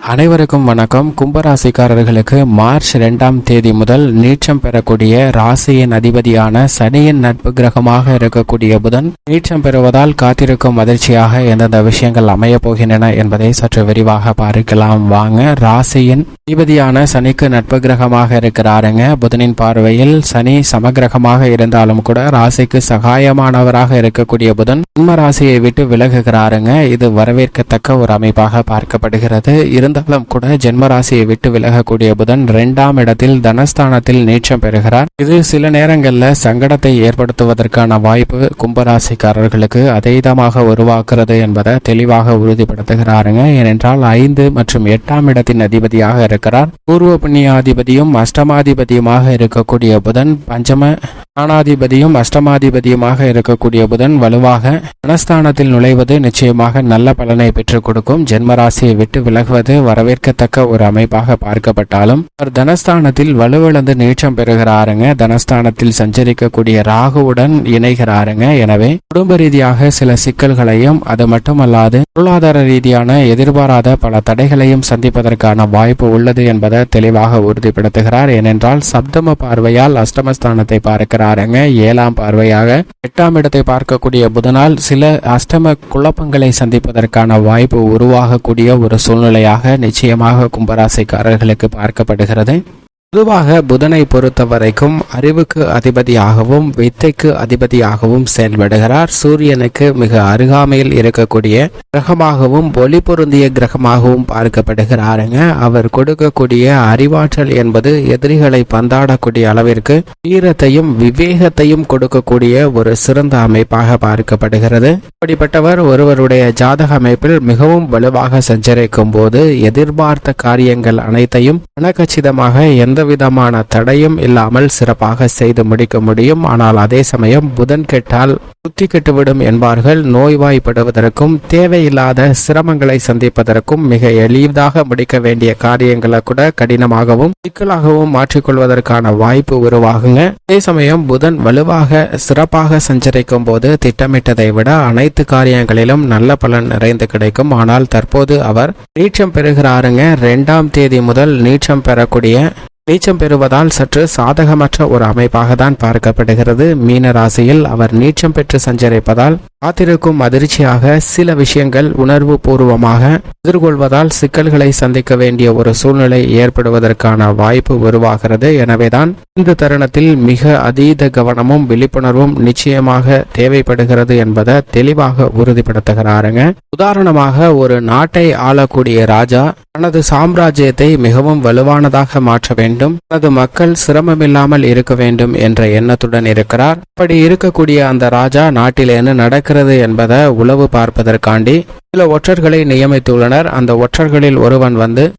அனைவருக்கும் வணக்கம். கும்பராசிக்காரர்களுக்கு மார்ச் 2ஆம் தேதி முதல் நீச்சம் பெறக்கூடிய ராசியின் அதிபதியான சனியின் நட்பு கிரகமாக இருக்கக்கூடிய புதன் நீச்சம் பெறுவதால் காத்திருக்கும் அதிர்ச்சியாக எந்தெந்த விஷயங்கள் அமையப் போகின்றன என்பதை சற்று விரிவாக பார்க்கலாம் வாங்க. ராசியின் அதிபதியான சனிக்கு நட்பு கிரகமாக இருக்கிறாருங்க. புதனின் பார்வையில் சனி சமகிரகமாக இருந்தாலும் கூட ராசிக்கு சகாயமானவராக இருக்கக்கூடிய புதன் ஜென்ம ராசியை விட்டு விலகுகிறாருங்க. இது வரவேற்கத்தக்க ஒரு அமைப்பாக பார்க்கப்படுகிறது. இருந்தாலும் கூட ஜென்மராசியை விட்டு விலகக்கூடிய புதன் 2ஆம் இடத்தில் தனஸ்தானத்தில் நீச்சம் பெறுகிறார். இது சில நேரங்களில் சங்கடத்தை ஏற்படுத்துவதற்கான வாய்ப்பு கும்பராசிக்காரர்களுக்கு அதீதமாக உருவாக்குறது என்பதை தெளிவாக உறுதிப்படுத்துகிறாருங்க. ஏனென்றால் 5 மற்றும் 8ஆம் இடத்தின் அதிபதியாக இருக்கிறார். பூர்வ புண்ணியாதிபதியும் அஷ்டமாதிபதியுமாக இருக்கக்கூடிய புதன் பஞ்சம ஸ்தானாதிபதியும் அஷ்டமாதிபதியுமாக இருக்கக்கூடிய புதன் வலுவாக தனஸ்தானத்தில் நுழைவது நிச்சயமாக நல்ல பலனை பெற்றுக் கொடுக்கும். ஜென்மராசியை விட்டு விலகுவது வரவேற்கத்தக்க ஒரு அமைப்பாக பார்க்கப்பட்டாலும் அவர் தனஸ்தானத்தில் வலுவிழந்து நீச்சம் பெறுகிறாருங்க. தனஸ்தானத்தில் சஞ்சரிக்கக்கூடிய ராகுவுடன் இணைகிறாருங்க. எனவே குடும்ப ரீதியாக சில சிக்கல்களையும் அது மட்டுமல்லாது பொருளாதார ரீதியான எதிர்பாராத பல தடைகளையும் சந்திப்பதற்கான வாய்ப்பு உள்ளது என்பதை தெளிவாக உறுதிப்படுத்துகிறார். ஏனென்றால் சப்தம பார்வையால் அஷ்டமஸ்தானத்தை பார்க்கிறாருங்க. 7ஆம் பார்வையாக 8ஆம் இடத்தை பார்க்கக்கூடிய புதனால் சில அஷ்டம குழப்பங்களை சந்திப்பதற்கான வாய்ப்பு உருவாகக்கூடிய ஒரு சூழ்நிலையாக நிச்சயமாக கும்பராசிக்காரர்களுக்கு பார்க்கப்படுகிறது. பொதுவாக புதனை பொறுத்த வரைக்கும் அறிவுக்கு அதிபதியாகவும் வித்தைக்கு அதிபதியாகவும் செயல்படுகிறார். சூரியனுக்கு மிக அருகாமையில் இருக்கக்கூடிய கிரகமாகவும் ஒளி பொருந்திய கிரகமாகவும் பார்க்கப்படுகிறாருங்க. அவர் கொடுக்கக்கூடிய அறிவாற்றல் என்பது எதிரிகளை பந்தாடக்கூடிய அளவிற்கு வீரத்தையும் விவேகத்தையும் கொடுக்கக்கூடிய ஒரு சிறந்த அமைப்பாக பார்க்கப்படுகிறது. அப்படிப்பட்டவர் ஒருவருடைய ஜாதக அமைப்பில் மிகவும் வலுவாக சஞ்சரிக்கும் போது எதிர்பார்த்த காரியங்கள் அனைத்தையும் கணக்கச்சிதமாக எந்த விதமான தடையும் இல்லாமல் சிறப்பாக செய்து முடிக்க முடியும். ஆனால் அதே சமயம் புதன் கெட்டால் புத்தி கெட்டுவிடும் என்பார்கள். நோய்வாய்ப்படுவதற்கும் தேவையில்லாத சிரமங்களை சந்திப்பதற்கும் மிக எளிதாக முடிக்க வேண்டிய காரியங்களை கூட கடினமாகவும் சிக்கலாகவும் மாற்றிக்கொள்வதற்கான வாய்ப்பு உருவாகுங்க. அதே சமயம் புதன் வலுவாக சிறப்பாக சஞ்சரிக்கும் போது திட்டமிட்டதை விட அனைத்து காரியங்களிலும் நல்ல பலன் நிறைந்து கிடைக்கும். ஆனால் தற்போது அவர் நீச்சம் பெறுகிறாருங்க. 2ஆம் தேதி முதல் நீச்சம் பெறுவதால் சற்று சாதகமற்ற ஒரு அமைப்பாக தான் பார்க்கப்படுகிறது. மீன ராசியில் அவர் நீச்சம் பெற்று சஞ்சரிப்பதால் காத்திருக்கும் அதிர்ச்சியாக சில விஷயங்கள் உணர்வு பூர்வமாக எதிர்கொள்வதால் சிக்கல்களை சந்திக்க வேண்டிய ஒரு சூழ்நிலை ஏற்படுவதற்கான வாய்ப்பு உருவாகிறது. எனவேதான் இந்த தருணத்தில் மிக அதீத கவனமும் விழிப்புணர்வும் நிச்சயமாக தேவைப்படுகிறது என்பதை தெளிவாக உறுதிப்படுத்துகிறாருங்க. உதாரணமாக ஒரு நாட்டை ஆளக்கூடிய ராஜா தனது சாம்ராஜ்யத்தை மிகவும் வலுவானதாக மாற்ற வேண்டும், தனது மக்கள் சிரமமில்லாமல் இருக்க வேண்டும் என்ற எண்ணத்துடன் இருக்கிறார். அப்படி இருக்கக்கூடிய அந்த ராஜா நாட்டில் என்ன நடக்கிறது என்பதை உளவு பார்ப்பதற்காண்டி சில ஒற்றர்களை நியமித்துள்ளனர். அந்த ஒற்றர்களில் ஒருவன்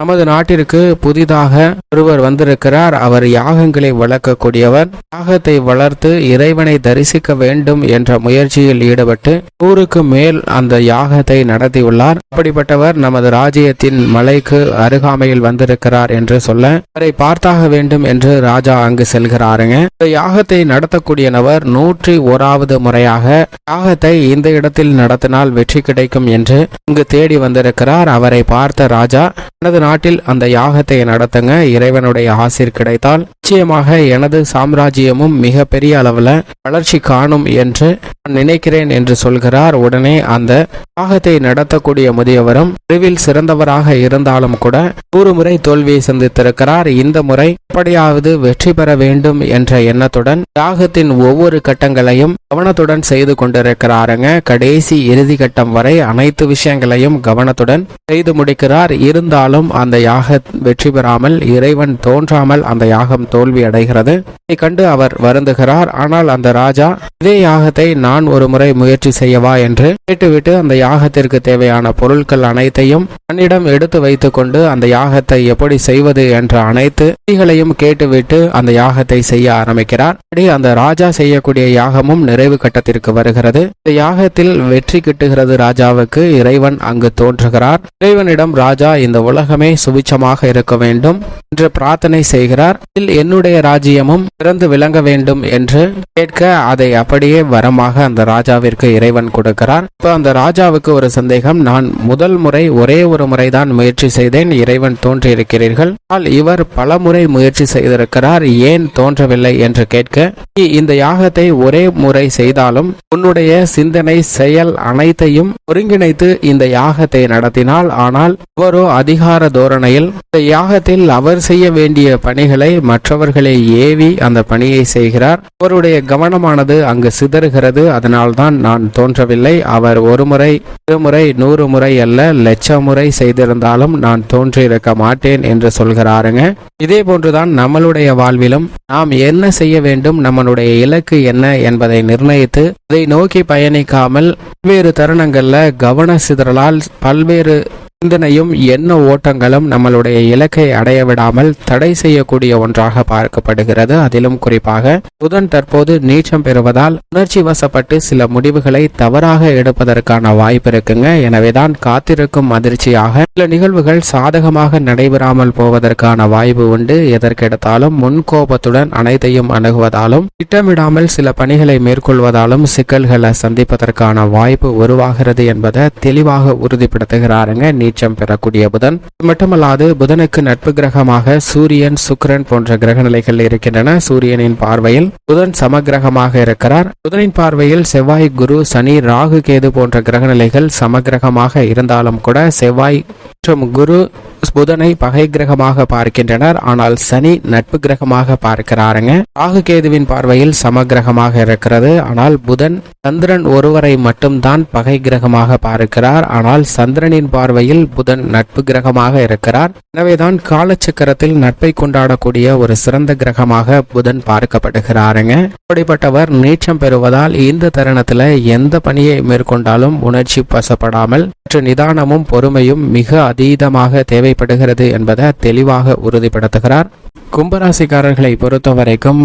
நமது நாட்டிற்கு புதிதாக ஒருவர் வந்திருக்கிறார். அவர் யாகங்களை வளர்க்கக்கூடியவர். யாகத்தை வளர்த்து இறைவனை தரிசிக்க வேண்டும் என்ற முயற்சியில் ஈடுபட்டு 100க்கு மேல் அந்த யாகத்தை நடத்தியுள்ளார். அப்படிப்பட்டவர் நமது ராஜ்யத்தின் மலைக்கு அருகாமையில் வந்திருக்கிறார் என்று சொல்ல அவரை பார்த்தாக வேண்டும் என்று ராஜா அங்கு செல்கிறாருங்க. இந்த யாகத்தை நடத்தக்கூடிய நபர் 101வது முறையாக யாகத்தை இந்த இடத்தில் நடத்தினால் வெற்றி கிடைக்கும் என்று இங்கு தேடி வந்திருக்கிறார். அவரை பார்த்த ராஜா எனது நாட்டில் அந்த யாகத்தை நடத்துங்க, இறைவனுடைய ஆசீர் கிடைத்தால் நிச்சயமாக எனது சாம்ராஜ்யமும் மிக பெரிய அளவுல வளர்ச்சி காணும் என்று நான் நினைக்கிறேன் என்று சொல்கிறார். உடனே அந்த யாகத்தை நடத்தக்கூடிய முதியவரும் அறிவில் சிறந்தவராக இருந்தாலும் கூட 100 முறை தோல்வியை சந்தித்திருக்கிறார். இந்த முறை எப்படியாவது வெற்றி பெற வேண்டும் என்ற எண்ணத்துடன் யாகத்தின் ஒவ்வொரு கட்டங்களையும் கவனத்துடன் செய்து கொண்டிருக்கிறாருங்க. கடைசி இறுதி கட்டம் வரை அனைத்து விஷயங்களையும் கவனத்துடன் செய்து முடிக்கிறார். இருந்தாலும் அந்த யாகம் வெற்றி பெறாமல் இறைவன் தோன்றாமல் அந்த யாகம் தோல்வி அடைகிறது. இதை கண்டு அவர் வருந்துகிறார். ஆனால் அந்த ராஜா இதே யாகத்தை நான் ஒரு முறை முயற்சி செய்யவா என்று கேட்டுவிட்டு அந்த யாகத்திற்கு தேவையான பொருட்கள் அனைத்தையும் தன்னிடம் எடுத்து வைத்துக் கொண்டு அந்த யாகத்தை எப்படி செய்வது என்ற அனைத்து விதிகளையும் அனைத்தையும் கேட்டுவிட்டு அந்த யாகத்தை செய்ய ஆரம்பிக்கிறார். அந்த ராஜா செய்யக்கூடிய யாகமும் நிறைவு கட்டத்திற்கு வருகிறது. இந்த யாகத்தில் வெற்றி கிட்டுகிறது ராஜாவுக்கு. இறைவன் அங்கு தோன்றுகிறார். இறைவனிடம் ராஜா இந்த உலகமே சுபிட்சமாக இருக்க வேண்டும் என்று பிரார்த்தனை செய்கிறார். என்னுடைய ராஜ்யமும் சிறந்து விளங்க வேண்டும் என்று கேட்க அதை அப்படியே வரமாக அந்த ராஜாவிற்கு இறைவன் கொடுக்கிறார். இப்ப அந்த ராஜாவுக்கு ஒரு சந்தேகம். நான் முதல் முறை ஒரே ஒரு முறைதான் முயற்சி செய்தேன், இறைவன் தோன்றியிருக்கிறீர்கள். இவர் பல முறை முயற்சி செய்திருக்கிறார், ஏன் தோன்றவில்லை என்று கேட்க, இந்த யாகத்தை ஒரே முறை செய்தாலும் உன்னுடைய சிந்தனை செயல் அனைத்தையும் ஒருங்கிணைத்து இந்த யாகத்தை நடத்தினால், ஆனால் அவரோ அதிகார தோரணையில் இந்த யாகத்தில் அவர் செய்ய வேண்டிய பணிகளை மற்றவர்களை ஏவி அந்த பணியை செய்கிறார். அவருடைய கவனமானது அங்கு சிதறுகிறது. அதனால்தான் நான் தோன்றவில்லை. அவர் ஒரு முறை, இருமுறை, 100 முறை அல்ல, லட்சம் முறை செய்திருந்தாலும் நான் தோன்றியிருக்க மாட்டேன் என்று சொல்கிறாருங்க. இதே போன்றுதான் நம்மளுடைய வாழ்விலும் நாம் என்ன செய்ய வேண்டும், நம்மளுடைய இலக்கு என்ன என்பதை நிர்ணயித்து அதை நோக்கி பயணிக்காமல் பல்வேறு தருணங்கள்ல கவன சிதறலால் பல்வேறு சிந்தனையும் எண்ண ஓட்டங்களும் நம்மளுடைய இலக்கை அடைய விடாமல் தடை செய்யக்கூடிய ஒன்றாக பார்க்கப்படுகிறது. அதிலும் குறிப்பாக புதன் தற்போது நீச்சம் பெறுவதால் உணர்ச்சி வசப்பட்டு சில முடிவுகளை தவறாக எடுப்பதற்கான வாய்ப்பு இருக்குங்க. எனவேதான் காத்திருக்கும் அதிர்ச்சியாக சில நிகழ்வுகள் சாதகமாக நடைபெறாமல் போவதற்கான வாய்ப்பு உண்டு. எதற்கெடுத்தாலும் முன்கோபத்துடன் அனைத்தையும் அணுகுவதாலும் திட்டமிடாமல் சில பணிகளை மேற்கொள்வதாலும் சிக்கல்களை சந்திப்பதற்கான வாய்ப்பு உருவாகிறது என்பதை தெளிவாக உறுதிப்படுத்துகிறாருங்க நீச்சம் பெறக்கூடிய புதன். மட்டுமல்லாது புதனுக்கு நட்பு கிரகமாக சூரியன், சுக்கிரன் போன்ற கிரக நிலைகள் இருக்கின்றன. சூரியனின் பார்வையில் புதன் சமகிரகமாக இருக்கிறார். புதனின் பார்வையில் செவ்வாய், குரு, சனி, ராகு, கேது போன்ற கிரக நிலைகள் சமகிரகமாக இருந்தாலும் கூட செவ்வாய் மற்றும் குரு புதனை பகை கிரகமாக பார்க்கின்றனர். ஆனால் சனி நட்பு கிரகமாக பார்க்கிறாருங்க. ராகு கேதுவின் பார்வையில் சமகிரகமாக இருக்கிறது. ஆனால் புதன் சந்திரன் ஒருவரை மட்டும்தான் பகை கிரகமாக பார்க்கிறார். ஆனால் சந்திரனின் பார்வையில் புதன் நட்பு கிரகமாக இருக்கிறார். எனவேதான் காலச்சக்கரத்தில் நட்பை கொண்டாடக்கூடிய ஒரு சிறந்த கிரகமாக புதன் பார்க்கப்படுகிறாருங்க. அப்படிப்பட்டவர் நீச்சம் பெறுவதால் இந்த தருணத்துல எந்த பணியை மேற்கொண்டாலும் உணர்ச்சி வசப்படாமல் நிதானமும் பொறுமையும் மிக அதீதமாக தேவைப்படுகிறது என்பதை தெளிவாக உறுதிப்படுத்துகிறார். கும்பராசிக்காரர்களை பொறுத்தவரைக்கும்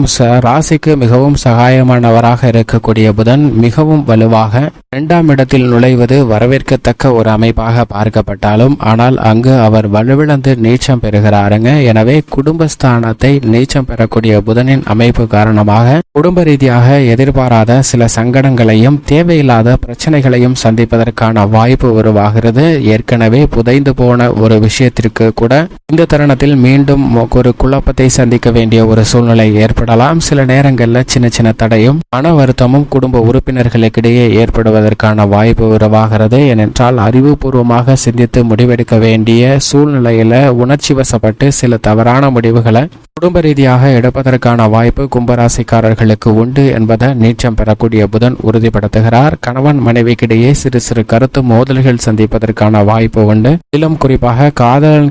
ராசிக்கு மிகவும் சகாயமானவராக இருக்கக்கூடிய புதன் மிகவும் வலுவாக 2ஆம் இடத்தில் நுழைவது வரவேற்கத்தக்க ஒரு அமைப்பாக பார்க்கப்பட்டாலும், ஆனால் அங்கு அவர் வலுவிழந்து நீச்சம் பெறுகிறாருங்க. எனவே குடும்பஸ்தானத்தை நீச்சம் பெறக்கூடிய புதனின் அமைப்பு காரணமாக குடும்ப ரீதியாக எதிர்பாராத சில சங்கடங்களையும் தேவையில்லாத பிரச்சனைகளையும் சந்திப்பதற்கான வாய்ப்பு உருவாகிறது. ஏற்கனவே புதைந்து போன ஒரு விஷயத்திற்கு கூட இந்த தருணத்தில் மீண்டும் ஒரு குழப்பத்தை சந்திக்க வேண்டிய ஒரு சூழ்நிலை ஏற்படலாம். சில நேரங்களில் சின்ன சின்ன தடையும் மன வருத்தமும் குடும்ப உறுப்பினர்களுக்கிடையே ஏற்படுவதற்கான வாய்ப்பு உருவாகிறது. ஏனென்றால் அறிவுபூர்வமாக சிந்தித்து முடிவெடுக்க வேண்டிய சூழ்நிலையில உணர்ச்சி வசப்பட்டு சில தவறான முடிவுகளை குடும்ப ரீதியாக எடுப்பதற்கான வாய்ப்பு கும்பராசிக்காரர்களுக்கு உண்டு என்பதை நீச்சம் பெறக்கூடிய புதன் உறுதிப்படுத்துகிறார். கணவன் மனைவிக்கிடையே சிறு சிறு கருத்து மோதல்கள் சந்திப்பதற்கான வாய்ப்பு உண்டு. இதிலும் குறிப்பாக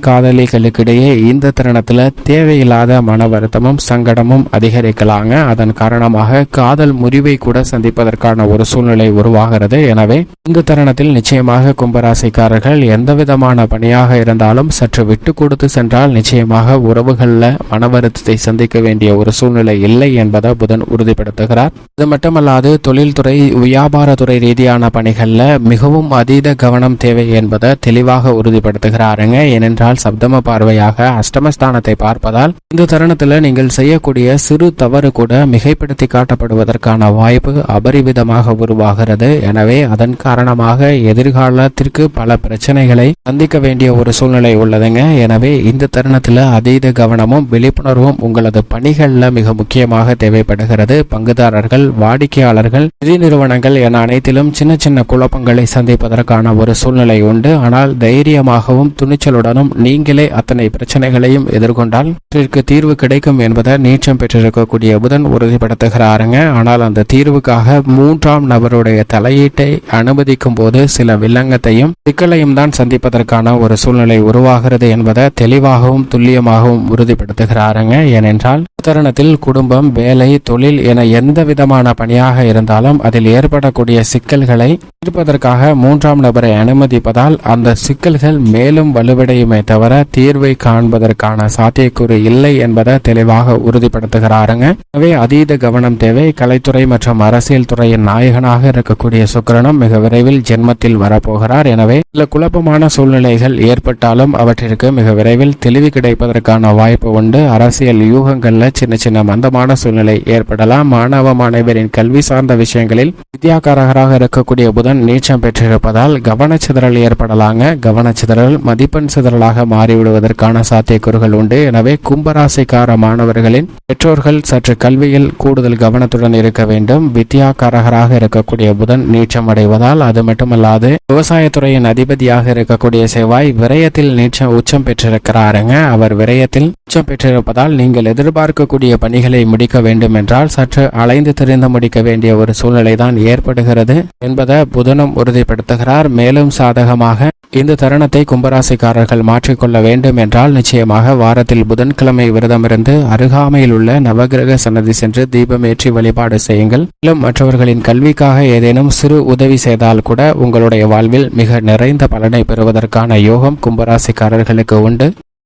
காதலிகளுக்கிடையே இந்த தருணத்துல தேவையில்லாத மன வருத்தமும் சங்கடமும் அதிகரிக்கலாங்க. அதன் காரணமாக காதல் முறிவை கூட சந்திப்பதற்கான ஒரு சூழ்நிலை உருவாகிறது. எனவே இந்த தருணத்தில் நிச்சயமாக கும்பராசிக்காரர்கள் எந்த விதமான பணியாக இருந்தாலும் சற்று விட்டு கொடுத்து சென்றால் நிச்சயமாக உறவுகள்ல மன வருத்தத்தை சந்திக்க வேண்டிய ஒரு சூழ்நிலை இல்லை என்பதை புதன் உறுதிப்படுத்துகிறார். இது மட்டுமல்லாது தொழில்துறை, வியாபாரத்துறை ரீதியான பணிகள்ல மிகவும் அதீத கவனம் தேவை என்பதை தெளிவாக உறுதிப்படுத்துகிறாருங்க. ஏனென்றால் சப்தம பார்வையாக அஷ்டமஸ்தானத்தை பார்ப்பதால் இந்த தருணத்தில் நீங்கள் செய்யக்கூடிய சிறு தவறு கூட மிகைப்படுத்தி காட்டப்படுவதற்கான வாய்ப்பு அபரிவிதமாக உருவாகிறது. எனவே அதன் காரணமாக எதிர்காலத்திற்கு பல பிரச்சனைகளை சந்திக்க வேண்டிய ஒரு சூழ்நிலை உள்ளதுங்க. எனவே இந்த தருணத்தில் அதீத கவனமும் விழிப்புணர்வும் உங்களது பணிகளில் மிக முக்கியமாக தேவைப்படுகிறது. பங்குதாரர்கள், வாடிக்கையாளர்கள், நிதி நிறுவனங்கள் என அனைத்திலும் சின்ன சின்ன குழப்பங்களை சந்திப்பதற்கான ஒரு சூழ்நிலை உண்டு. ஆனால் தைரியமாகவும் துணிச்சலுடனும் நீங்களே அத்தனை பிரச்சனைகளையும் எதிர்கொண்டால் இதற்கு தீர்வு கிடைக்கும் என்பதை நீச்சம் பெற்றிருக்கக்கூடிய புதன் உறுதிப்படுத்துகிறாருங்க. ஆனால் அந்த தீர்வுக்காக 3ஆம் நபருடைய தலையீட்டை அனுமதிக்கும் போது சில வில்லங்கத்தையும் சிக்கலையும் தான் சந்திப்பதற்கான ஒரு சூழ்நிலை உருவாகிறது என்பதை தெளிவாகவும் துல்லியமாகவும் உறுதிப்படுத்துகிறாருங்க. ஏனென்றால் தருணத்தில் குடும்பம், வேலை, தொழில் என எந்த விதமான பணியாக இருந்தாலும் அதில் ஏற்படக்கூடிய சிக்கல்களை தீர்ப்பதற்காக 3ஆம் நபரை அனுமதிப்பதால் அந்த சிக்கல்கள் மேலும் வலுவடையுமே தவிர தீர்வை காண்பதற்கான சாத்தியக்கூறு இல்லை என்பதை தெளிவாக உறுதிப்படுத்துகிறாருங்க. எனவே அதீத கவனம் தேவை. கலைத்துறை மற்றும் அரசியல் துறையின் நாயகனாக இருக்கக்கூடிய சுக்கிரனும் மிக விரைவில் ஜென்மத்தில் வரப்போகிறார். எனவே சில குழப்பமான சூழ்நிலைகள் ஏற்பட்டாலும் அவற்றிற்கு மிக விரைவில் தெளிவு கிடைப்பதற்கான வாய்ப்பு உண்டு. அரசியல் யூகங்கள்ல சின்ன சின்ன மந்தமான சூழ்நிலை ஏற்படலாம். மாணவ மாணவரின் கல்வி சார்ந்த விஷயங்களில் வித்யாகாரகராக இருக்கக்கூடிய புதன் நீச்சம் பெற்றிருப்பதால் கவனச்சிதறல் ஏற்படலாங்க. கவனச்சிதறல் மதிப்பெண் சிதறலாக மாறிவிடுவதற்கான சாத்தியக்கூறுகள் உண்டு. எனவே கும்பராசிக்கார மாணவர்களின் பெற்றோர்கள் சற்று கல்வியில் கூடுதல் கவனத்துடன் இருக்க வேண்டும். வித்யாகாரகராக இருக்கக்கூடிய புதன் நீச்சம் அடைவதால் அது மட்டுமல்லாது விவசாயத்துறையின் அதிபதியாக இருக்கக்கூடிய செவ்வாய் விரயத்தில் நீச்சம் உச்சம் பெற்றிருக்கிறாருங்க. அவர் விரயத்தில் உச்சம் பெற்றிருப்பதால் நீங்கள் எதிர்பார்க்கக்கூடிய பணிகளை முடிக்க வேண்டும் என்றால் சற்று அலைந்து திரிந்து முடிக்க வேண்டிய ஒரு சூழ்நிலை தான் ஏற்படுகிறது என்பதை புதனும் உறுதிப்படுத்துகிறார். மேலும் சாதகமாக இந்த தருணத்தை கும்பராசிக்காரர்கள் மாற்றிக்கொள்ள வேண்டும் என்றால் நிச்சயமாக வாரத்தில் புதன்கிழமை விரதமிருந்து அருகாமையில் உள்ள நவகிரக சன்னதி சென்று தீபமேற்றி வழிபாடு செய்யுங்கள். மேலும் மற்றவர்களின் கல்விக்காக ஏதேனும் சிறு உதவி செய்தால் கூட உங்களுடைய வாழ்வில் மிக நிறைந்த பலனை பெறுவதற்கான யோகம் கும்பராசிக்காரர்களுக்கு உண்டு.